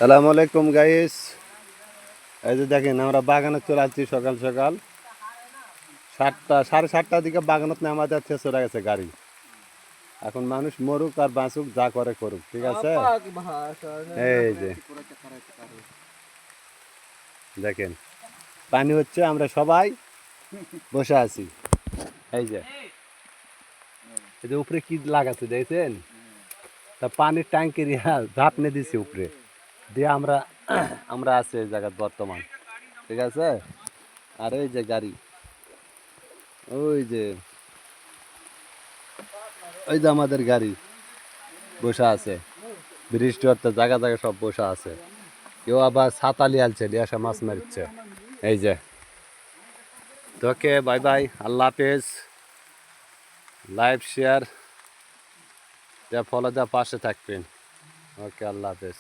সালামু আলাইকুম গাইস। এই যে দেখেন আমরা বাগানে চলে আসছি সকাল সকাল 7টা 7:30টার দিকে বাগানত নামাতে চলে গেছে গাড়ি। এখন মানুষ মরুক আর বাঁচুক যা করে করুক, ঠিক আছে। এই যে দেখেন পানি হচ্ছে, আমরা সবাই বসে আছি। এই যে উপরে কি লাগাচ্ছে দেখছেন, তা পানির ট্যাঙ্কের ঝাপনে দিছি উপরে দিয়ে আমরা আমরা আছি এই জায়গায় বর্তমান, ঠিক আছে। আর এই যে গাড়ি, ওই যে ওই যে আমাদের গাড়ি বসা আছে, বৃষ্টি হচ্ছে জায়গা জায়গা সব বসা আছে। কেউ আবার ছাতা লিয়ে আলছে, লিয়ে আসা মাছ মারছে। এই যে তোকে বাই বাই, আল্লাহ হাফেজ। লাইভ শেয়ার ফলো দেওয়া পাশে থাকবেন। ওকে, আল্লাহ হাফেজ।